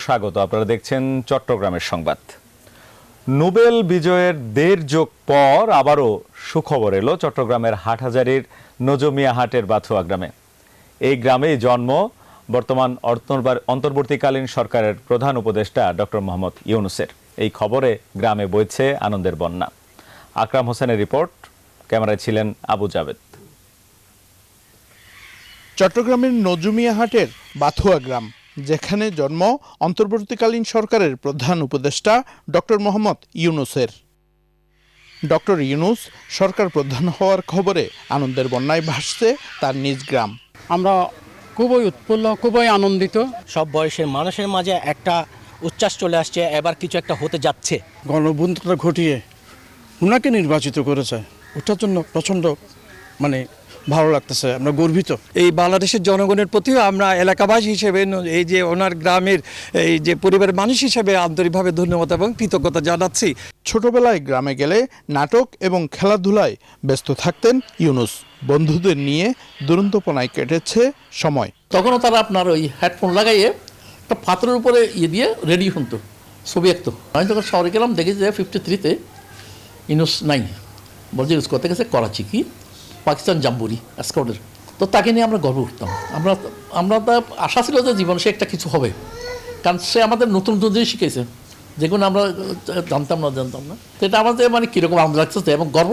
স্বাগত। আপনারা দেখছেন চট্টগ্রামের সংবাদ। নোবেল বিজয়ের ১.৫ যুগ পর আবারও সুখবর এলো চট্টগ্রামের হাটহাজারীর নজমিয়া হাটের বাথুয়া গ্রামে। এই গ্রামেই জন্ম বর্তমান অন্তর্বর্তীকালীন সরকারের প্রধান উপদেষ্টা ডক্টর মোহাম্মদ ইউনূসের। এই খবরে গ্রামে বইছে আনন্দের বন্যা। আকরাম হোসেনের রিপোর্ট, ক্যামেরায় ছিলেন আবু জাবেদ। চট্টগ্রামের নজমিয়া হাটের বাথুয়া গ্রাম, যেখানে জন্ম অন্তর্বর্তীকালীন সরকারের প্রধান উপদেষ্টা ডক্টর মোহাম্মদ ইউনূসের। ডক্টর ইউনূস সরকার প্রধান হওয়ার খবরে আনন্দের বন্যায় ভাসছে তার নিজ গ্রাম। আমরা খুবই উৎফুল্ল, খুবই আনন্দিত। সব বয়সের মানুষের মাঝে একটা উচ্ছ্বাস চলে আসছে, এবার কিছু একটা হতে যাচ্ছে। গণঅভ্যুত্থান ঘটিয়ে ওনাকে নির্বাচিত করেছে, ওটার জন্য প্রচণ্ড ভালো লাগতেছে, আমরা গর্বিত। এই বাংলাদেশের জনগণের প্রতিও আমরা এলাকাবাসী হিসেবে এই যে ওনার গ্রামের এই যে পরিবারের মানুষ হিসেবে আন্তরিকভাবে ধন্যবাদ এবং কৃতজ্ঞতা জানাচ্ছি। ছোটবেলায় গ্রামে গেলে নাটক এবং খেলাধুলায় ব্যস্ত থাকতেন ইউনূস। বন্ধুদের নিয়ে দুরন্তপনায় কেটেছে সময়। তখনও তারা আপনার ওই হেডফোন লাগাইয়ে একটা পাথরের উপরে দিয়ে রেডি শুনতো, ছবি আঁকতো। আমি যখন শহরে গেলাম দেখেছি যে 53-তে ইউনূস নাই, বলছে ইউজ করতে গেছে করাচি কি পাকিস্তান জাম্বুরি স্কাউটের। তো তাকে নিয়ে আমরা গর্ব করতাম। আমরা তার আশা ছিল যে জীবনে সে একটা কিছু হবে, কারণ সে আমাদের নতুন নতুন জিনিস শিখেছে, যেগুলো আমরা জানতাম না। তো এটা আমাদের কীরকম আনন্দ লাগতেছে এবং গর্ব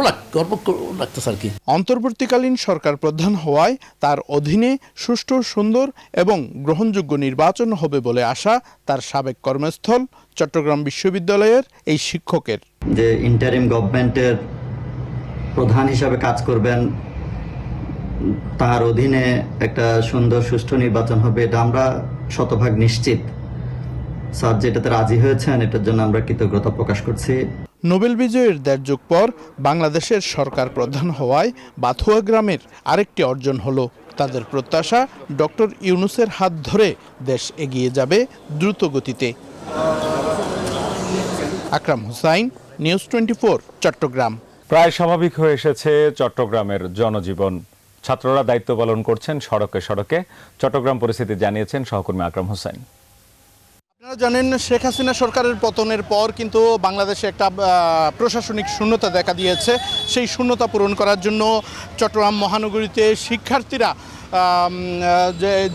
লাগতেছে আর কি। অন্তর্বর্তীকালীন সরকার প্রধান হওয়ায় তার অধীনে সুষ্ঠু, সুন্দর এবং গ্রহণযোগ্য নির্বাচন হবে বলে আশা তার সাবেক কর্মস্থল চট্টগ্রাম বিশ্ববিদ্যালয়ের এই শিক্ষকের। যে ইন্টারিম গভর্নমেন্টের প্রধান হিসাবে কাজ করবেন, তার অধীনে একটা সুন্দর সুষ্ঠু নির্বাচন হবে, এটা আমরা শতভাগ নিশ্চিত। স্যার যেটাতে রাজি হয়েছেন, এটার জন্য আমরা কৃতজ্ঞতা প্রকাশ করছি। নোবেল বিজয়ের ১.৫ যুগ পর বাংলাদেশের সরকার প্রধান হওয়ায় বাথুয়া গ্রামের আরেকটি অর্জন হলো। তাদের প্রত্যাশা, ডক্টর ইউনূসের হাত ধরে দেশ এগিয়ে যাবে দ্রুত গতিতে। আকরাম হোসাইন, নিউজ 24, চট্টগ্রাম। প্রায় স্বাভাবিক হয়ে এসেছে চট্টগ্রামের জনজীবন। ছাত্ররা দায়িত্ব পালন করছেন সড়কে সড়কে। চট্টগ্রাম পরিস্থিতি জানিয়েছেন সহকর্মী আকরাম হোসেন। আপনারা জানেন, শেখ হাসিনা সরকারের পতনের পর কিন্তু বাংলাদেশে একটা প্রশাসনিক শূন্যতা দেখা দিয়েছে। সেই শূন্যতা পূরণ করার জন্য চট্টগ্রাম মহানগরীতে শিক্ষার্থীরা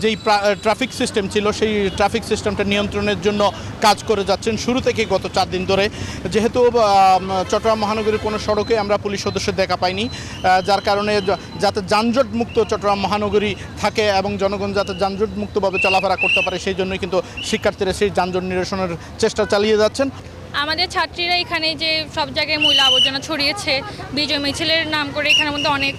যেই ট্রাফিক সিস্টেম ছিল, সেই ট্রাফিক সিস্টেমটা নিয়ন্ত্রণের জন্য কাজ করে যাচ্ছেন শুরু থেকে গত 4 দিন ধরে। যেহেতু চট্টগ্রাম মহানগরীর কোনো সড়কে আমরা পুলিশ সদস্য দেখা পাইনি, যার কারণে যাতে যানজটমুক্ত চট্টগ্রাম মহানগরী থাকে এবং জনগণ যাতে যানজটমুক্তভাবে চলাফেরা করতে পারে, সেই জন্যই কিন্তু শিক্ষার্থীরা সেই যানজট নিরসনের চেষ্টা চালিয়ে যাচ্ছেন। আমাদের ছাত্রীরা এখানে যে সব জায়গায় ময়লা আবর্জনা ছড়িয়েছে, বিজয় মিছিলের নাম করে এখানের মধ্যে অনেক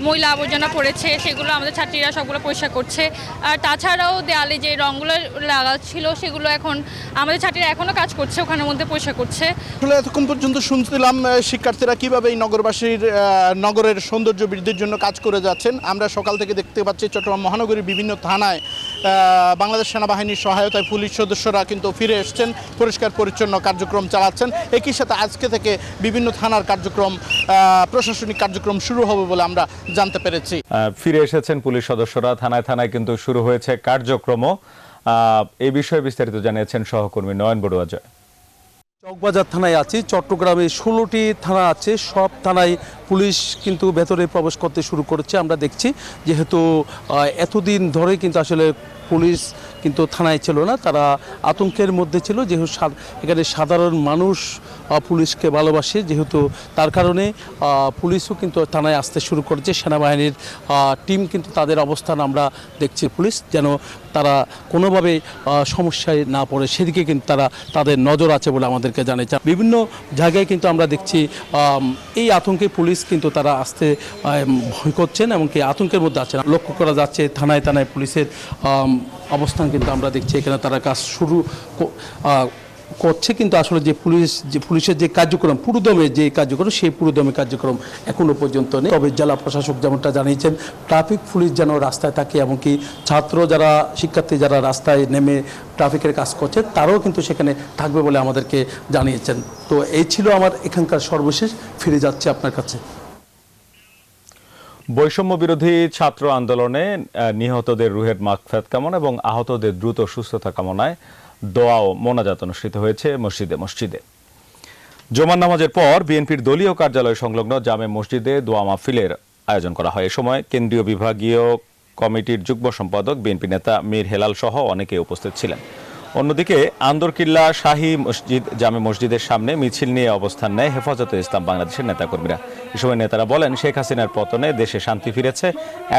ময়লা আবর্জনা পড়েছে, সেগুলো আমাদের ছাত্রীরা সবগুলো পরিষ্কার করছে। আর তাছাড়াও দেয়ালে যে রঙগুলো লাগা ছিল, সেগুলো এখন আমাদের ছাত্রীরা এখনও কাজ করছে, ওখানের মধ্যে পরিষ্কার করছে। আসলে এতক্ষণ পর্যন্ত শুনছিলাম শিক্ষার্থীরা কীভাবে এই নগরের সৌন্দর্য বৃদ্ধির জন্য কাজ করে যাচ্ছেন। আমরা সকাল থেকে দেখতে পাচ্ছি চট্টগ্রাম মহানগরীর বিভিন্ন থানায় বাংলাদেশ সেনাবাহিনীর সহায়তায় পুলিশ সদস্যরা কিন্তু ফিরে এসছেন, পরিষ্কার পরিচ্ছন্ন কার্যক্রম চালাচ্ছেন। একই সাথে আজকে থেকে বিভিন্ন থানার কার্যক্রম, প্রশাসনিক কার্যক্রম শুরু হবে বলে আমরা জানতে পেরেছি। ফিরে এসেছেন পুলিশ সদস্যরা, থানায় থানায় কিন্তু শুরু হয়েছে কার্যক্রম। এই বিষয়ে বিস্তারিত জানিয়েছেন সহকর্মী নয়ন বড়ুয়া জয়। চকবাজার থানায় আছি। চট্টগ্রামে 16টি থানা আছে, সব থানায় পুলিশ কিন্তু ভেতরে প্রবেশ করতে শুরু করেছে। আমরা দেখছি যেহেতু এতদিন ধরে কিন্তু আসলে পুলিশ কিন্তু থানায় ছিল না, তারা আতঙ্কের মধ্যে ছিল। যেহেতু এখানে সাধারণ মানুষ পুলিশকে ভালোবাসে, যেহেতু তার কারণে পুলিশও কিন্তু থানায় আসতে শুরু করেছে। সেনাবাহিনীর টিম কিন্তু তাদের অবস্থান আমরা দেখছি, পুলিশ যেন তারা কোনোভাবে সমস্যায় না পড়ে সেদিকে কিন্তু তাদের নজর আছে বলে আমাদেরকে জানিয়েছে। বিভিন্ন জায়গায় কিন্তু আমরা দেখছি এই আতঙ্কে পুলিশ কিন্তু তারা আসতে ভয় করছেন এবং কি আতঙ্কের মধ্যে আছেন। লক্ষ্য করা যাচ্ছে থানায় থানায় পুলিশের অবস্থান কিন্তু আমরা দেখছি এখানে তারা কাজ শুরু করছে। কিন্তু আসলে যে পুলিশের যে কার্যক্রম, পুরোদমে যে কার্যক্রম, সেই পুরোদমে কার্যক্রম এখনো পর্যন্ত নেই। তবে জেলা প্রশাসক যেমনটা জানিয়েছেন, ট্রাফিক পুলিশ যেন রাস্তায় থাকে, এমনকি শিক্ষার্থী যারা রাস্তায় নেমে ট্রাফিকের কাজ করছে তারাও কিন্তু সেখানে থাকবে বলে আমাদেরকে জানিয়েছেন। তো এই ছিল আমার এখানকার সর্বশেষ। ফিরে যাচ্ছে আপনার কাছে। বৈষম্য বিরোধী ছাত্র আন্দোলনে নিহতদের রুহের মাগফিরাত কামনা এবং আহতদের দ্রুত সুস্থতা কামনায় দোয়া ও মোনাজাত অনুষ্ঠিত হয়েছে মসজিদে মসজিদে। জুমার নামাজের পর বিএনপির দলীয় কার্যালয় সংলগ্ন জামে মসজিদে দোয়া মাহফিলের আয়োজন করা হয়। এ সময় কেন্দ্রীয় বিভাগীয় কমিটির যুগ্ম সম্পাদক বিএনপি নেতা মীর হেলাল সহ অনেকে উপস্থিত ছিলেন। অন্যদিকে আন্দরকিল্লা শাহী মসজিদ জামে মসজিদের সামনে মিছিল নিয়ে অবস্থান নেয় হেফাজতে ইসলাম বাংলাদেশের নেতাকর্মীরা। এ সময় নেতারা বলেন, শেখ হাসিনার পতনে দেশে শান্তি ফিরেছে,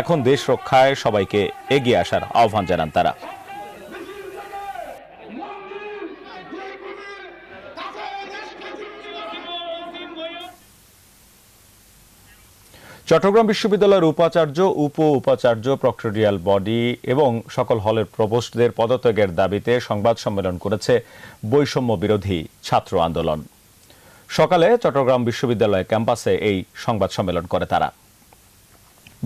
এখন দেশ রক্ষায় সবাইকে এগিয়ে আসার আহ্বান জানান তারা। চট্টগ্রাম বিশ্ববিদ্যালয়ের উপাচার্য, উপাচার্য, প্রক্টরিয়াল বডি এবং সকল হলের প্রভোস্টদের পদত্যাগের দাবিতে সংবাদ সম্মেলন করেছে বৈষম্য বিরোধী ছাত্র আন্দোলন। সকালে চট্টগ্রাম বিশ্ববিদ্যালয় ক্যাম্পাসে এই সংবাদ সম্মেলন করে তারা।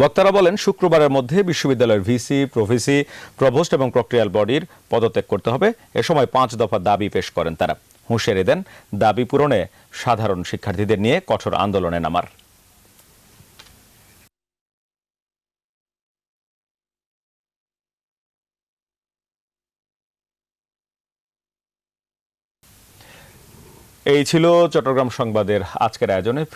বক্তারা বলেন, শুক্রবারের মধ্যে বিশ্ববিদ্যালয়ের ভিসি, প্রভিসি, প্রভোস্ট এবং প্রক্টরিয়াল বডির পদত্যাগ করতে হবে। এ সময় 5 দফা দাবি পেশ করেন তারা। হুঁশিয়ারি দেন, দাবি পূরণে সাধারণ শিক্ষার্থীদের নিয়ে কঠোর আন্দোলনে নামার। এই ছিল চট্টগ্রাম সংবাদের আজকের আয়োজনে।